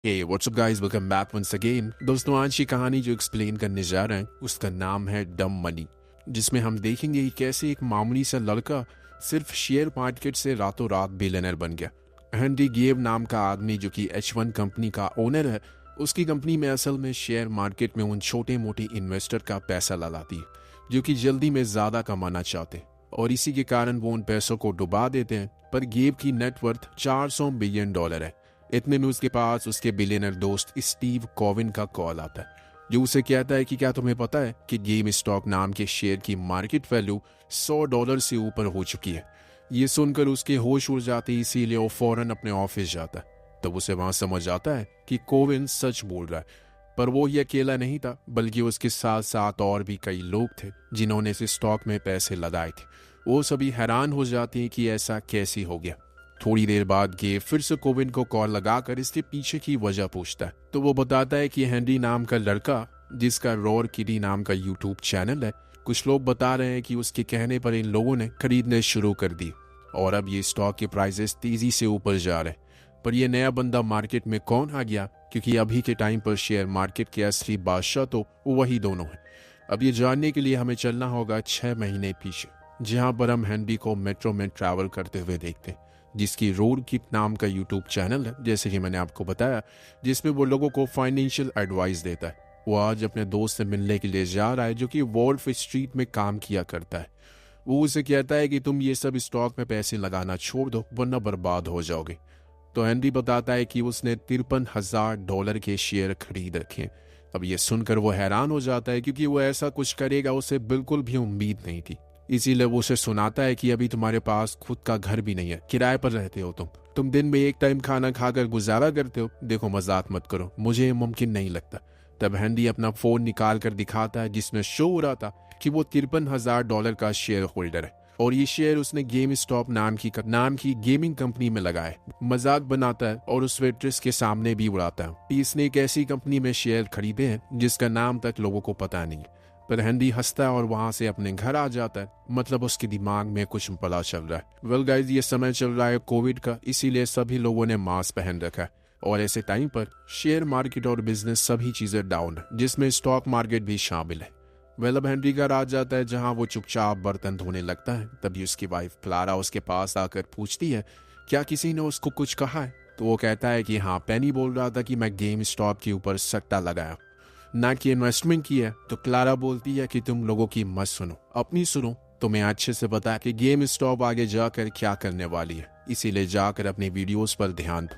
Hey, what's up guys? Welcome back once again. दोस्तों आज की कहानी जो एक्सप्लेन करने जा रहे हैं उसका नाम है डम मनी, जिसमें हम देखेंगे कि कैसे एक मामूली सा लड़का सिर्फ शेयर मार्केट से रातों रात बिलियनर बन गया। हेनरी गेव नाम का आदमी जो कि H1 कंपनी का ओनर है, उसकी कंपनी में असल में शेयर मार्केट में उन छोटे मोटे इन्वेस्टर का पैसा ललाती है जो कि जल्दी में ज़्यादा कमाना चाहते हैं, और इसी के कारण वो उन पैसों को डुबा देते हैं। पर गेव की नेटवर्थ $400 बिलियन है। इतने में उसके पास उसके बिलियनर दोस्त स्टीव कोविन का कॉल आता है, जो उसे कहता है कि क्या तुम्हें पता है कि गेम स्टॉक नाम के शेयर की मार्केट वैल्यू $100 से ऊपर हो चुकी है। ये सुनकर उसके होश उड़ जाते, इसीलिए वो फौरन अपने ऑफिस जाता है। तब उसे वहां समझ आता है कि कोविन सच बोल रहा है। पर वो ये अकेला नहीं था, बल्कि उसके साथ साथ और भी कई लोग थे जिन्होंने इस स्टॉक में पैसे लगाए थे। वो सभी हैरान हो जाते हैं कि ऐसा कैसे हो गया। थोड़ी देर बाद गेव फिर से कोविन को कॉल लगाकर इसके पीछे की वजह पूछता है, तो वो बताता है कि हेनरी नाम का लड़का, जिसका रॉर किडी नाम का यूट्यूब चैनल है, कुछ लोग बता रहे हैं कि उसके कहने पर इन लोगों ने खरीदने शुरू कर दी और अब ये स्टॉक के प्राइसेस तेजी से ऊपर जा रहे हैं। पर यह नया बंदा मार्केट में कौन आ गया, क्योंकि अभी के टाइम पर शेयर मार्केट के असली बादशाह तो वही दोनों हैं। अब ये जानने के लिए हमें चलना होगा 6 महीने पीछे, जहां पर हम हेनरी को मेट्रो में ट्रैवल करते हुए देखते हैं, जिसकी रोर किट नाम का यूट्यूब चैनल है, जैसे कि मैंने आपको बताया, जिसमें वो लोगों को फाइनेंशियल एडवाइस देता है। वो आज अपने दोस्त से मिलने के लिए जा रहा है जो कि वॉल्फ स्ट्रीट में काम किया करता है। वो उसे कहता है कि तुम ये सब स्टॉक में पैसे लगाना छोड़ दो वरना बर्बाद हो जाओगे। तो हेनरी बताता है कि उसने $53,000 के शेयर खरीद रखे। अब ये सुनकर वो हैरान हो जाता है, क्योंकि वो ऐसा कुछ करेगा उसे बिल्कुल भी उम्मीद नहीं थी। इसीलिए वो उसे सुनाता है कि अभी तुम्हारे पास खुद का घर भी नहीं है, किराए पर रहते हो तुम दिन में एक टाइम खाना खाकर गुजारा करते हो। देखो मजाक मत करो, मुझे ये मुमकिन नहीं लगता। तब हेनरी अपना फोन निकाल कर दिखाता है, जिसमें शो हो रहा था कि वो $53,000 का शेयर होल्डर है, और ये शेयर उसने गेम स्टॉप नाम की गेमिंग कंपनी में लगाए। मजाक बनाता है और उस वेट्रेस के सामने भी उड़ाता है। इसने एक ऐसी कंपनी में शेयर खरीदे हैं जिसका नाम तक लोगों को पता नहीं। पर हेनरी हंसता है और वहां से अपने घर आ जाता है। मतलब उसके दिमाग में कुछ बड़ा चल रहा है। वेल गाइस, ये समय चल रहा है कोविड का, इसीलिए सभी लोगों ने मास्क पहन रखा है, और ऐसे टाइम पर शेयर मार्केट और बिजनेस सभी चीजें डाउन है, जिसमें स्टॉक मार्केट भी शामिल है। वेल अब हेनरी घर आ जाता है, जहां वो चुपचाप बर्तन धोने लगता है। तभी उसकी वाइफ क्लारा उसके पास आकर पूछती है, क्या किसी ने उसको कुछ कहा है? तो वो कहता है कि हाँ, पेनी बोल रहा था कि मैं गेम स्टॉप के ऊपर सट्टा लगाया, ना कि इन्वेस्टमेंट की है। तो क्लारा बोलती है कि तुम लोगों की मत सुनो, अपनी सुनो। तुम्हें अच्छे से पता है कि गेम स्टॉप आगे जाकर क्या करने वाली है, इसीलिए जाकर अपने वीडियोस पर ध्यान दो।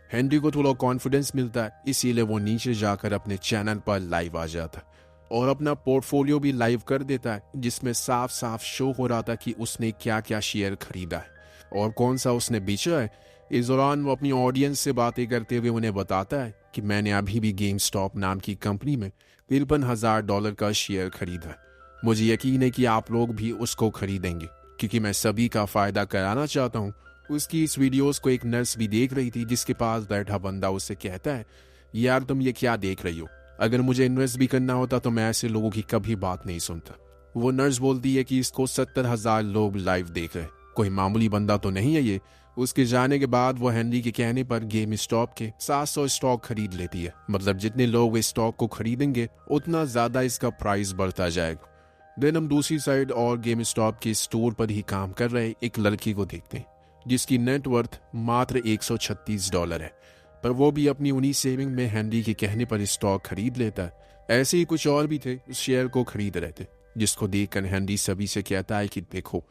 हेनरी को थोड़ा कॉन्फिडेंस मिलता है, इसीलिए वो नीचे जाकर अपने चैनल पर लाइव आ जाता है और अपना पोर्टफोलियो भी लाइव कर देता है, जिसमें साफ साफ शो हो रहा था कि उसने क्या क्या शेयर खरीदा है और कौन सा उसने बेचा है। इस दौरान वो अपनी ऑडियंस से बातें करते हुए उन्हें बताता है कि मैंने अभी भी गेम स्टॉप नाम की कंपनी में $53,000 का शेयर खरीदा है। मुझे यकीन है कि आप लोग भी उसको खरीदेंगे, क्योंकि मैं सभी का फायदा कराना चाहता हूँ। उसकी इस वीडियोस को एक नर्स भी देख रही थी, जिसके पास बैठा बंदा उससे कहता है, यार तुम ये क्या देख रही हो? अगर मुझे इन्वेस्ट भी करना होता तो मैं ऐसे लोगों की कभी बात नहीं सुनता। वो नर्स बोलती है कि इसको 70,000 लोग लाइव देख रहे हैं, कोई मामूली बंदा तो नहीं है ये। उसके जाने के बाद वो हेनरी के कहने पर गेम स्टॉप के 700 स्टॉक खरीद लेती है। मतलब जितने लोग इस स्टॉक को खरीदेंगे उतना ज्यादा इसका प्राइस बढ़ता जाएगा। देन हम दूसरी साइड और गेम स्टॉप के स्टोर पर ही काम कर रहे एक लड़की को देखते हैं, जिसकी नेटवर्थ मात्र $136 है। पर वो भी अपनी उन्हीं सेविंग में हेनरी के कहने पर स्टॉक खरीद लेता है। ऐसे ही कुछ और भी थे उस शेयर को खरीद रहे थे, जिसको देखकर हेनरी सभी से कहता है कि देखो,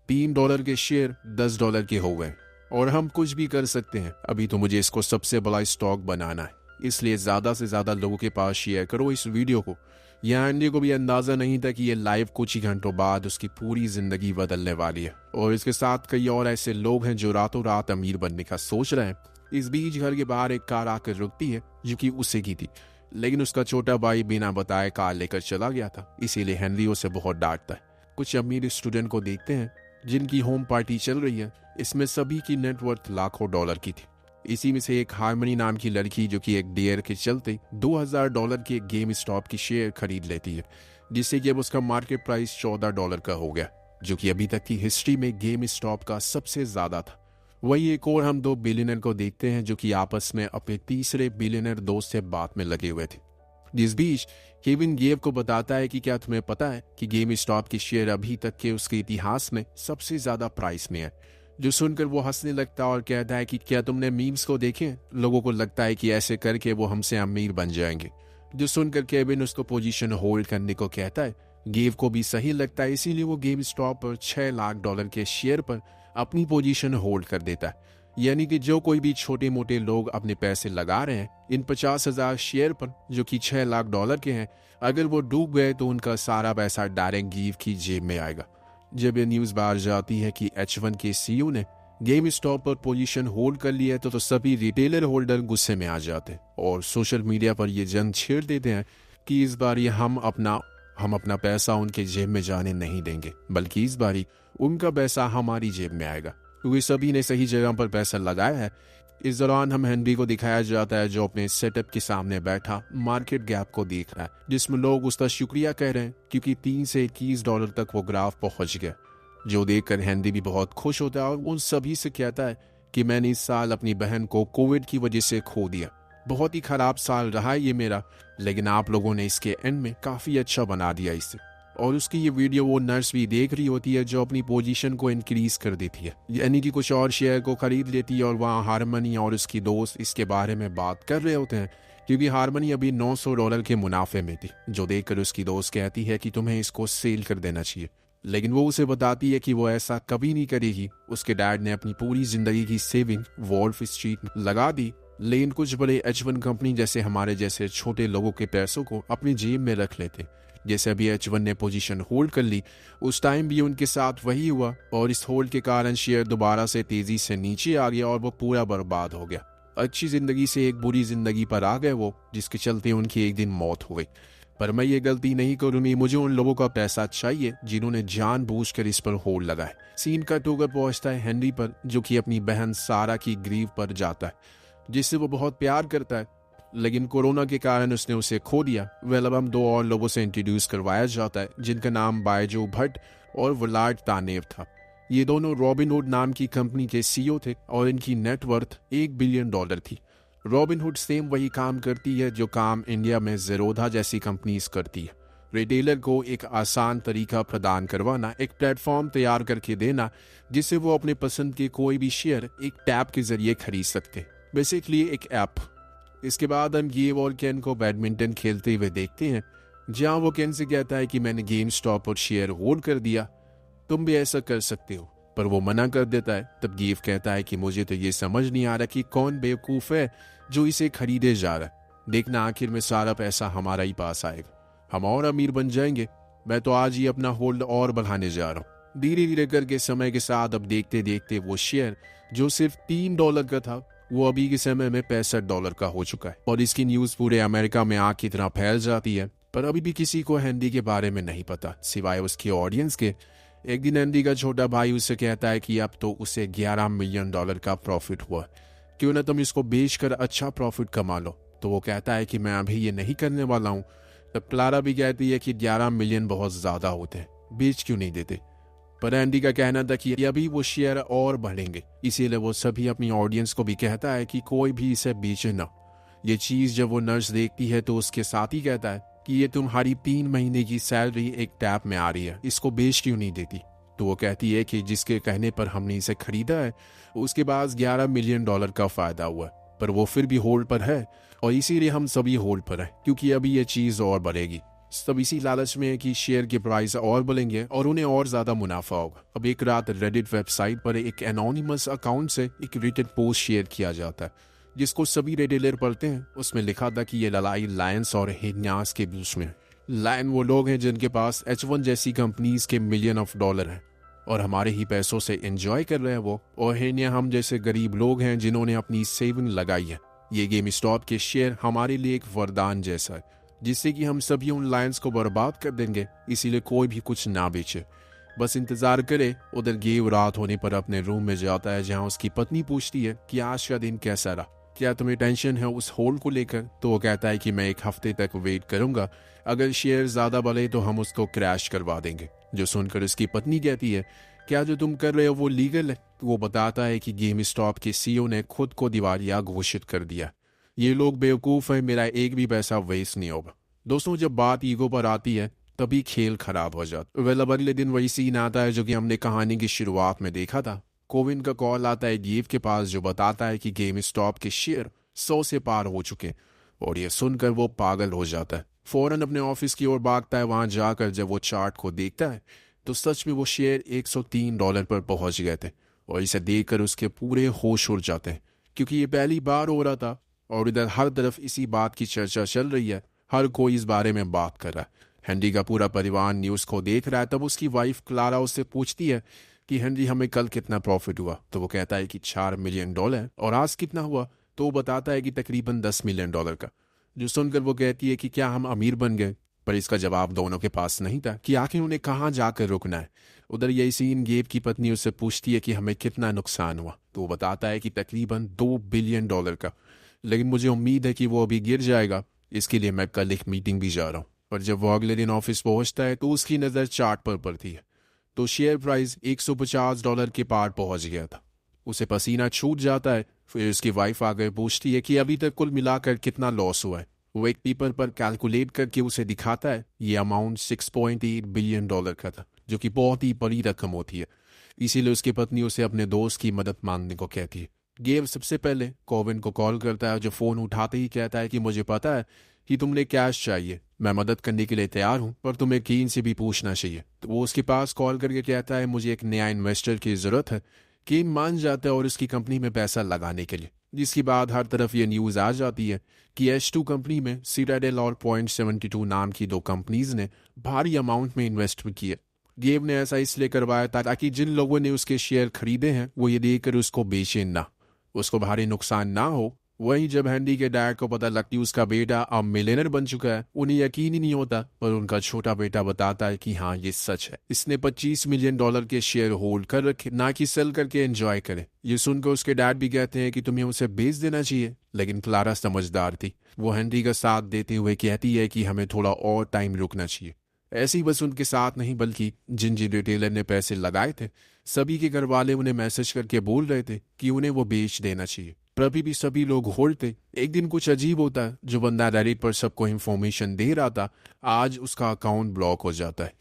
$3 के शेयर $10 के हो गए और हम कुछ भी कर सकते हैं। अभी तो मुझे इसको सबसे बड़ा स्टॉक बनाना है, इसलिए ज्यादा से ज्यादा लोगों के पास शेयर करो इस वीडियो को। यहाँ हेनरी को भी अंदाजा नहीं था कि ये लाइव कुछ ही घंटों बाद उसकी पूरी जिंदगी बदलने वाली है, और इसके साथ कई और ऐसे लोग हैं जो रातों रात अमीर बनने का सोच रहे हैं। इस बीच घर के बाहर एक कार आकर रुकती है, जो कि उसे की थी, लेकिन उसका छोटा भाई बिना बताए कार लेकर चला गया था, इसीलिए हेनरी उसे बहुत डांटता है। कुछ अमीर स्टूडेंट को देखते हैं जिनकी होम पार्टी चल रही है। इसमें सभी की नेटवर्थ लाखों डॉलर की थी। इसी में से एक हार्मनी नाम की लड़की, जो कि एक डेयर के चलते $2,000 के गेम स्टॉप की शेयर खरीद लेती है, जिससे कि अब उसका मार्केट प्राइस $14 का हो गया, जो कि अभी तक की हिस्ट्री में गेम स्टॉप का सबसे ज्यादा था। वही एक और हम 2 बिलियनर को देखते हैं जो कि आपस में अपने तीसरे बिलियनर दोस्त से बात में लगे हुए थे। जिस बीच केविन गेव को बताता है कि क्या तुम्हें पता है कि गेम स्टॉप की शेयर अभी तक के उसके इतिहास में सबसे ज्यादा प्राइस में है। जो सुनकर वो हंसने लगता है और कहता है कि क्या तुमने मीम्स को देखे, लोगों को लगता है कि ऐसे करके वो हमसे अमीर बन जाएंगे। जो सुनकर केविन उसको पोजीशन होल्ड करने को कहता है। गेव को भी सही लगता है, इसीलिए वो गेम स्टॉप पर $6 लाख के शेयर पर अपनी पोजीशन होल्ड कर देता है। यानी कि जो कोई भी छोटे मोटे लोग अपने पैसे लगा रहे हैं इन 50,000 शेयर पर जो कि $6 लाख के हैं, अगर वो डूब गए तो उनका सारा पैसा डायरेक्ट गेव की जेब में आएगा। जब ये न्यूज बाहर जाती है कि H1 के सीईओ ने गेम स्टॉप पर पोजीशन होल्ड कर लिया है तो सभी रिटेलर होल्डर गुस्से में आ जाते हैं और सोशल मीडिया पर ये जंग छेड़ देते हैं कि इस बार ये हम अपना पैसा उनके जेब में जाने नहीं देंगे, बल्कि इस बारी उनका पैसा हमारी जेब में आएगा, क्योंकि सभी ने सही जगह पर पैसा लगाया है। इस दौरान हम हेनरी को दिखाया जाता है जो अपने सेटअप के सामने बैठा मार्केट गैप को देख रहा है, जिसमें लोग उसका शुक्रिया कह रहे हैं क्योंकि $3 से $21 तक वो ग्राफ पहुंच गया। जो देखकर हेनरी भी बहुत खुश होता है और उन सभी से कहता है कि मैंने इस साल अपनी बहन को कोविड की वजह से खो दिया। बहुत ही खराब साल रहा है ये मेरा, लेकिन आप लोगों ने इसके एंड में काफी अच्छा बना दिया इससे। और उसकी ये वीडियो वो नर्स भी देख रही होती है जो अपनी पोजीशन को इंक्रीज कर देती है, यानी कि कुछ और शेयर को खरीद लेती है। और वहाँ हारमनी और उसकी दोस्त इसके बारे में बात कर रहे होते हैं क्योंकि हारमनी अभी $900 के मुनाफे में थी। जो देखकर उसकी दोस्त कहती है कि तुम्हें इसको सेल कर देना चाहिए, लेकिन वो उसे बताती है कि वो ऐसा कभी नहीं करेगी। उसके डैड ने अपनी पूरी जिंदगी की सेविंग वॉल्फ स्ट्रीट में लगा दी, लेकिन कुछ बड़े H1 कंपनी जैसे हमारे जैसे छोटे लोगों के पैसों को अपनी जेब में रख लेते। जैसे अभी H1 ने पोजीशन होल्ड कर ली, उस टाइम भी उनके साथ वही हुआ और इस होल्ड के कारण शेयर दोबारा से तेजी से नीचे आ गया और वो पूरा बर्बाद हो गया। अच्छी जिंदगी से एक बुरी जिंदगी पर आ गए वो, जिसके चलते उनकी एक दिन मौत हो गई। पर मैं ये गलती नहीं करूंगी, मुझे उन लोगों का पैसा चाहिए जिन्होंने जानबूझकर इस पर होल्ड लगाए। सीन कट होकर पहुंचता है हेनरी पर, जो कि अपनी बहन सारा की ग्रीव पर जाता है, जिससे वो बहुत प्यार करता है, लेकिन कोरोना के कारण उसने उसे खो दिया। वेल अब हम 2 और लोगों से इंट्रोड्यूस करवाया जाता है जिनका नाम बायजू भट्ट और व्लाड तानेव था। ये दोनों रॉबिनहुड नाम की कंपनी के सीईओ थे और इनकी नेटवर्थ $1 बिलियन थी। रॉबिनहुड सेम वही काम करती है जो काम इंडिया में ज़ेरोधा जैसी कंपनीज करती है। रिटेलर को एक आसान तरीका प्रदान करवाना, एक प्लेटफॉर्म तैयार करके देना जिससे वो अपने पसंद के कोई भी शेयर एक टैप के जरिए खरीद सकते, बेसिकली एक ऐप। इसके बाद हम गेव और केन को बैडमिंटन खेलते हुए देखते हैं, जहां वो केन से कहता है कि मैंने गेम स्टॉप और शेयर होल्ड कर दिया, तुम भी ऐसा कर सकते हो, पर वो मना कर देता है। तब गेव कहता है कि मुझे तो ये समझ नहीं आ रहा कि कौन बेवकूफ़ है जो इसे खरीदे जा रहा है। देखना आखिर में सारा पैसा हमारा ही पास आएगा, हम और अमीर बन जाएंगे। मैं तो आज ही अपना होल्ड और बढ़ाने जा रहा हूँ। धीरे धीरे करके समय के साथ अब देखते देखते वो शेयर जो सिर्फ $3 का था वो अभी के समय में $65 का हो चुका है और इसकी न्यूज पूरे अमेरिका में आग की तरह फैल जाती है। पर अभी भी किसी को हेनरी के बारे में नहीं पता सिवाय उसके ऑडियंस के। एक दिन हेनरी का छोटा भाई उससे कहता है कि अब तो उसे $11 मिलियन का प्रॉफिट हुआ, क्यों ना तुम इसको बेचकर अच्छा प्रॉफिट कमा लो। तो वो कहता है कि मैं अभी ये नहीं करने वाला हूँ। तब क्लारा भी कहती है कि 11 मिलियन बहुत ज्यादा होते हैं, बेच क्यों नहीं देते। पर एंडी का कहना था कि अभी वो शेयर और बढ़ेंगे, इसीलिए वो सभी अपनी ऑडियंस को भी कहता है कि कोई भी इसे बेचे ना। ये चीज जब वो नर्स देखती है तो उसके साथ ही कहता है कि ये तुम्हारी 3 महीने की सैलरी एक टैप में आ रही है, इसको बेच क्यों नहीं देती। तो वो कहती है कि जिसके कहने पर हमने इसे खरीदा है उसके पास $11 मिलियन का फायदा हुआ, पर वो फिर भी होल्ड पर है और इसीलिए हम सभी होल्ड पर हैं, क्योंकि अभी ये चीज और बढ़ेगी। सब इसी लालच में है कि शेयर के प्राइस और बढ़ेंगे और उन्हें और ज्यादा मुनाफा होगा। अब एक रात रेडिट वेबसाइट पर एक एनोनिमस अकाउंट से एक रिटेन पोस्ट शेयर किया जाता है जिसको सभी रिटेलर पढ़ते हैं। उसमें लिखा था कि ये लड़ाई लायंस और हेन्यास के बीच में है। लायन वो लोग हैं जिनके पास H1 जैसी कंपनीज के $मिलियन हैं और हमारे ही पैसों से एंजॉय कर रहे हैं वो, और हेन्या हम जैसे गरीब लोग हैं जिन्होंने अपनी सेविंग लगाई है। ये गेम स्टॉप के शेयर हमारे लिए एक वरदान जैसा है जिससे कि हम सभी उन लायंस को बर्बाद कर देंगे, इसीलिए कोई भी कुछ ना बेचे, बस इंतजार करे। उधर गेव रात होने पर अपने रूम में जाता है जहां उसकी पत्नी पूछती है कि आज का दिन कैसा रहा, क्या तुम्हें टेंशन है उस होल्ड को लेकर। तो वो कहता है कि मैं 1 हफ्ते तक वेट करूंगा, अगर शेयर ज्यादा बढ़े तो हम उसको क्रैश करवा देंगे। जो सुनकर उसकी पत्नी कहती है क्या जो तुम कर रहे हो वो लीगल है? तो वो बताता है कि गेम स्टॉप के सीईओ ने खुद को दिवालिया घोषित कर दिया। ये लोग बेवकूफ़ हैं, मेरा एक भी पैसा वेस्ट नहीं होगा। दोस्तों, जब बात ईगो पर आती है तभी खेल खराब हो जाता है। अब अगले दिन वही सीन आता है जो कि हमने कहानी की शुरुआत में देखा था। कोविन का कॉल आता है गेव के पास, जो बताता है कि गेम स्टॉप के शेयर 100 से पार हो चुके हैं। और ये सुनकर वो पागल हो जाता है, फौरन अपने ऑफिस की ओर भागता है। वहां जाकर जब वो चार्ट को देखता है तो सच में वो शेयर $103 पर पहुंच गए थे। और इसे देखकर उसके पूरे होश उड़ जाते हैं, क्योंकि ये पहली बार हो रहा था। और इधर हर तरफ इसी बात की चर्चा चल रही है, हर कोई इस बारे में बात कर रहा है। हेनरी का पूरा परिवार न्यूज़ को देख रहा है। तब उसकी वाइफ क्लारा उससे पूछती है कि हेनरी, हमें कल कितना प्रॉफिट हुआ? तो वो कहता है कि $4 मिलियन। और आज कितना हुआ? तो वो बताता है कि तकरीबन $10 मिलियन का। जो सुनकर वो कहती है कि क्या हम अमीर बन गए? पर इसका जवाब दोनों के पास नहीं था कि आखिर उन्हें कहाँ जाकर रुकना है। उधर यही सीन गेब की पत्नी उससे पूछती है कि हमें कितना नुकसान हुआ? तो वो बताता है कि तकरीबन $2 बिलियन का। लेकिन मुझे उम्मीद है कि वो अभी गिर जाएगा, इसके लिए मैं कल एक मीटिंग भी जा रहा हूँ। और जब वो अगले दिन ऑफिस पहुंचता है तो उसकी नज़र चार्ट पर पड़ती है, तो शेयर प्राइस $150 के पार पहुंच गया था। उसे पसीना छूट जाता है। फिर उसकी वाइफ आकर पूछती है कि अभी तक कुल मिलाकर कितना लॉस हुआ है। वो एक पेपर पर कैलकुलेट करके उसे दिखाता है। ये अमाउंट $6.8 बिलियन का था, जो कि बहुत ही बड़ी रकम होती है। इसीलिए उसकी पत्नी उसे अपने दोस्त की मदद मांगने को कहती है। गेब सबसे पहले कोविन को कॉल करता है, जो फ़ोन उठाते ही कहता है कि मुझे पता है कि तुमने कैश चाहिए, मैं मदद करने के लिए तैयार हूँ, पर तुम्हें कीन से भी पूछना चाहिए। तो वो उसके पास कॉल करके कहता है मुझे एक नया इन्वेस्टर की ज़रूरत है। कीन मान जाता है और उसकी कंपनी में पैसा लगाने के लिए, जिसके बाद हर तरफ ये न्यूज़ आ जाती है कि H2 कंपनी में सीटाडेल और Point72 नाम की दो कंपनीज ने भारी अमाउंट में इन्वेस्ट किए। गेब ने ऐसा इसलिए करवाया ताकि जिन लोगों ने उसके शेयर खरीदे हैं वो ये देखकर उसको बेचें ना, उसको भारी नुकसान ना हो। वहीं जब हेनरी के डैड को पता लगती उसका बेटा अब मिलियनर बन चुका है, उन्हें यकीन ही नहीं होता। पर उनका छोटा बेटा बताता है कि हाँ, ये सच है, इसने $25 मिलियन के शेयर होल्ड कर रखे, ना कि सेल करके एंजॉय करे। ये सुनकर उसके डैड भी कहते हैं कि तुम्हें उसे बेच देना चाहिए। लेकिन क्लारा समझदार थी, वो हेनरी का साथ देते हुए कहती है कि हमें थोड़ा और टाइम रुकना चाहिए। ऐसी बस उनके साथ नहीं, बल्कि जिन जिन रिटेलर ने पैसे लगाए थे सभी के घर वाले उन्हें मैसेज करके बोल रहे थे कि उन्हें वो बेच देना चाहिए। पर अभी भी सभी लोग होल्ड थे। एक दिन कुछ अजीब होता है, जो बंदा रेडिट पर सबको इन्फॉर्मेशन दे रहा था, आज उसका अकाउंट ब्लॉक हो जाता है,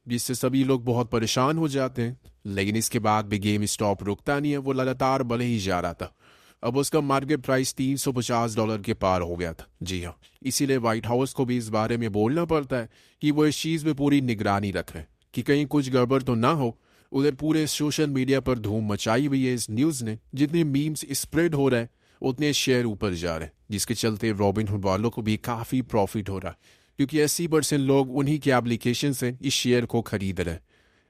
जिससे सभी लोग बहुत परेशान हो जाते हैं। लेकिन इसके बाद भी गेम स्टॉप रुकता नहीं है, वो लगातार बढ़े ही जा रहा था। अब उसका मार्केट प्राइस $350 के पार हो गया था। जी हाँ, इसीलिए व्हाइट हाउस को भी इस बारे में बोलना पड़ता है कि वो इस चीज़ में पूरी निगरानी रखें कि कहीं कुछ गड़बड़ तो ना हो। उधर पूरे सोशल मीडिया पर धूम मचाई हुई है इस न्यूज़ ने। जितने मीम्स स्प्रेड हो रहे हैं उतने शेयर ऊपर जा रहे हैं, जिसके चलते रॉबिनहुड वालों को भी काफ़ी प्रॉफिट हो रहा है, क्योंकि 80% लोग उन्हीं के एप्लीकेशन से इस शेयर को खरीद रहे हैं।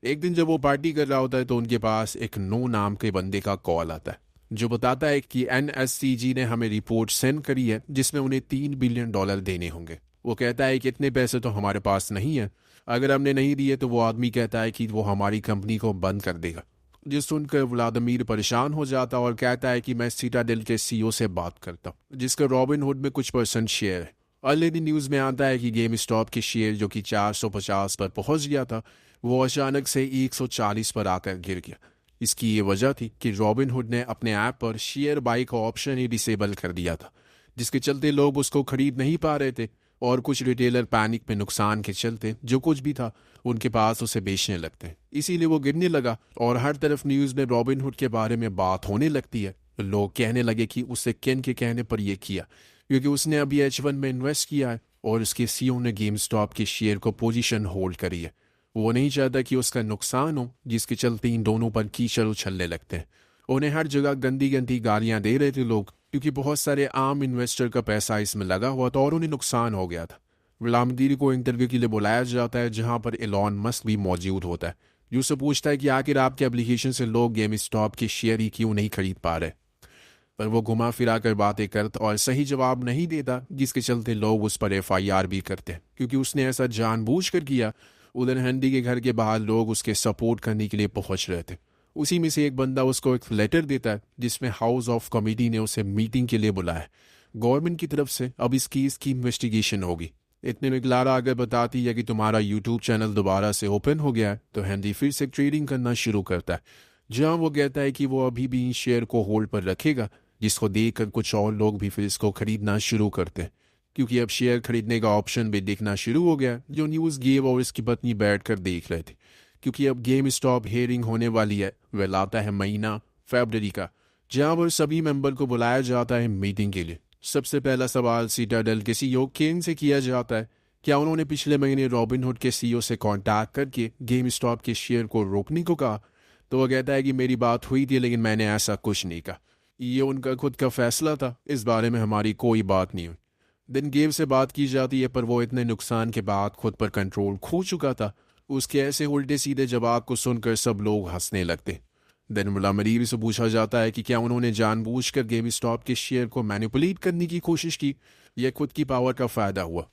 एक दिन जब वो पार्टी कर रहा होता है तो उनके पास एक नो नाम के बंदे का कॉल आता है, जो बताता है कि NSCG ने हमें रिपोर्ट सेंड करी है जिसमें उन्हें $3 बिलियन देने होंगे। वो कहता है कि इतने पैसे तो हमारे पास नहीं है, अगर हमने नहीं दिए तो वो आदमी कहता है कि वो हमारी कंपनी को बंद कर देगा। जिस सुनकर व्लादिमीर परेशान हो जाता और कहता है कि मैं सीटाडेल के CEO से बात करता हूँ, जिसका रॉबिनहुड में कुछ % शेयर है। अगले दिन न्यूज़ में आता है कि गेम स्टॉप के शेयर, जो कि 450 पर पहुंच गया था, वो अचानक से 140 पर आकर गिर गया। इसकी ये वजह थी कि रॉबिनहुड ने अपने ऐप पर शेयर बाई का ऑप्शन ही डिसेबल कर दिया था, जिसके चलते लोग उसको खरीद नहीं पा रहे थे। और कुछ रिटेलर पैनिक में नुकसान के चलते जो कुछ भी था उनके पास उसे बेचने लगते हैं। इसीलिए वो गिरने लगा और हर तरफ न्यूज़ में रॉबिनहुड के बारे में बात होने लगती है। लोग कहने लगे कि उससे केन के कहने पर यह किया, क्योंकि उसने अभी H1 में इन्वेस्ट किया है और उसके CEO ने गेम स्टॉप के शेयर को पोजीशन होल्ड करी है। वो नहीं चाहता कि उसका नुकसान हो, जिसके चलते इन दोनों पर कीचड़ उछलने लगते हैं। उन्हें हर जगह गंदी गंदी गालियां दे रहे थे लोग, क्योंकि बहुत सारे आम इन्वेस्टर का पैसा इसमें लगा हुआ था और उन्हें नुकसान हो गया था। व्लादिमीर को इंटरव्यू के लिए बुलाया जाता है, जहां पर एलॉन मस्क भी मौजूद होता है, जो उससे पूछता है कि आखिर आपके एप्लीकेशन से लोग गेम स्टॉप के शेयर ही क्यों नहीं खरीद पा रहे। पर वो घुमा फिरा कर बातें करता और सही जवाब नहीं देता, जिसके चलते लोग उस पर FIR भी करते हैं, क्योंकि उसने ऐसा जानबूझ कर किया। उधर हेनरी के घर के बाहर लोग उसके सपोर्ट करने के लिए पहुंच रहे थे। उसी में से एक बंदा उसको एक लेटर देता है, जिसमें हाउस ऑफ कमेटी ने उसे मीटिंग के लिए बुलाया। गवर्नमेंट की तरफ से अब इस केस की इन्वेस्टिगेशन होगी। इतने में क्लारा आगे बताती है कि तुम्हारा यूट्यूब चैनल दोबारा से ओपन हो गया है। तो हेनरी फिर से ट्रेडिंग करना शुरू करता है, जहां वो कहता है कि वो अभी भी शेयर को होल्ड पर रखेगा, जिसको देखकर कुछ और लोग भी फिर इसको खरीदना शुरू करते हैं, क्योंकि अब शेयर खरीदने का ऑप्शन भी दिखना शुरू हो गया, जो न्यूज़ गेव और इसकी पत्नी बैठकर देख रहे थे। क्योंकि अब गेम स्टॉप हेयरिंग होने वाली है, वह लाता है महीना फरवरी का, जहां पर सभी मेंबर को बुलाया जाता है मीटिंग के लिए। सबसे पहला सवाल सीटाडेल के सीईओ केन से किया जाता है, क्या उन्होंने पिछले महीने रॉबिनहुड के सीईओ से कांटेक्ट करके गेम स्टॉप के शेयर को रोकने को कहा? तो वह कहता है कि मेरी बात हुई थी, लेकिन मैंने ऐसा कुछ नहीं कहा, ये उनका खुद का फैसला था, इस बारे में हमारी कोई बात नहीं हुई। दिन गेम से बात की जाती है, पर वो इतने नुकसान के बाद खुद पर कंट्रोल खो चुका था। उसके ऐसे उल्टे सीधे जवाब को सुनकर सब लोग हंसने लगते। दिन व्लादिमीर से पूछा जाता है कि क्या उन्होंने जानबूझकर गेम स्टॉप के शेयर को मैनिपुलेट करने की कोशिश की, यह खुद की पावर का फायदा हुआ?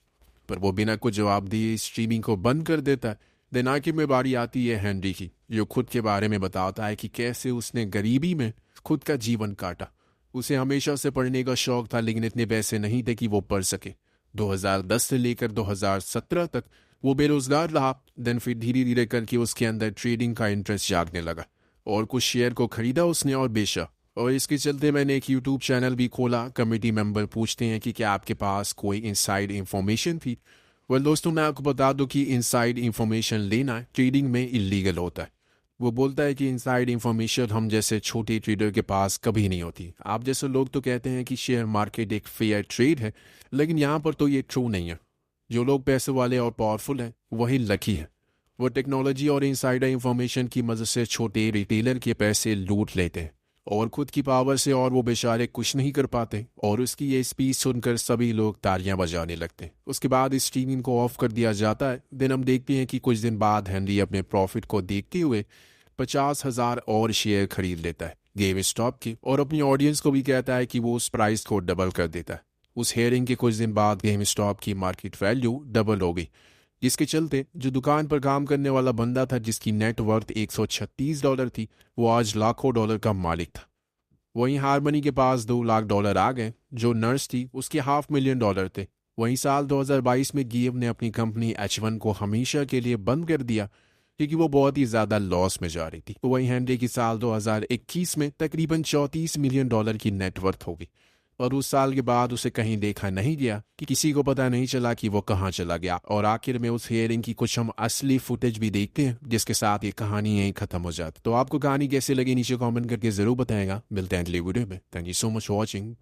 पर वो बिना कुछ जवाब दिए स्ट्रीमिंग को बंद कर देता है। दिन आखिर में बारी आती है हेनरी की, जो खुद के बारे में बताता है कि कैसे उसने गरीबी में खुद का जीवन काटा। उसे हमेशा से पढ़ने का शौक था, लेकिन इतने पैसे नहीं थे कि वो पढ़ सके। 2010 से लेकर 2017 तक वो बेरोजगार रहा। दिन फिर धीरे धीरे करके उसके अंदर ट्रेडिंग का इंटरेस्ट जागने लगा और कुछ शेयर को खरीदा उसने और बेचा। और इसके चलते मैंने एक यूट्यूब चैनल भी खोला। कमेटी मेंबर पूछते हैं कि क्या आपके पास कोई इनसाइड इंफॉर्मेशन थी? वेल दोस्तों, मैं आपको बता दूं कि इनसाइड इंफॉर्मेशन लेना ट्रेडिंग में इलीगल होता है। वो बोलता है कि इनसाइड इंफॉर्मेशन हम जैसे छोटे ट्रेडर के पास कभी नहीं होती। आप जैसे लोग तो कहते हैं कि शेयर मार्केट एक फेयर ट्रेड है, लेकिन यहाँ पर तो ये ट्रू नहीं है। जो लोग पैसे वाले और पावरफुल हैं वही लकी है। वो टेक्नोलॉजी और इनसाइडर इंफॉर्मेशन की मदद से छोटे रिटेलर के पैसे लूट लेते हैं और खुद की पावर से और वो बेचारे कुछ नहीं कर पाते। और उसकी ये स्पीच सुनकर सभी लोग तालियां बजाने लगते हैं। उसके बाद इस स्ट्रीमिंग को ऑफ कर दिया जाता है। दिन हम देखते हैं कि कुछ दिन बाद हेनरी अपने प्रॉफिट को देखते हुए 50,000 और शेयर खरीद लेता है गेम स्टॉप के, और अपनी ऑडियंस को भी कहता है कि वो उस प्राइस को डबल कर देता है। उस हेयरिंग के कुछ दिन बाद गेम स्टॉप की मार्केट वैल्यू डबल हो गई, जिसके चलते जो दुकान पर काम करने वाला बंदा था, जिसकी नेटवर्थ $136 थी, वो आज लाखों डॉलर का मालिक था। वहीं हारमनी के पास $2 लाख आ गए। जो नर्स थी उसके $500,000 थे। वहीं साल 2022 में गिव ने अपनी कंपनी H1 को हमेशा के लिए बंद कर दिया, क्योंकि वो बहुत ही ज़्यादा लॉस में जा रही थी। वहीं हेनरी की साल 2021 में तकरीबन $34 मिलियन की नेटवर्थ होगी, और उस साल के बाद उसे कहीं देखा नहीं गया, कि किसी को पता नहीं चला कि वो कहाँ चला गया। और आखिर में उस हेयरिंग की कुछ हम असली फुटेज भी देखते हैं, जिसके साथ ये कहानी यहीं खत्म हो जाती। तो आपको कहानी कैसे लगी नीचे कमेंट करके ज़रूर बताएगा। मिलते हैं अगले वीडियो में। Thank you so much for watching.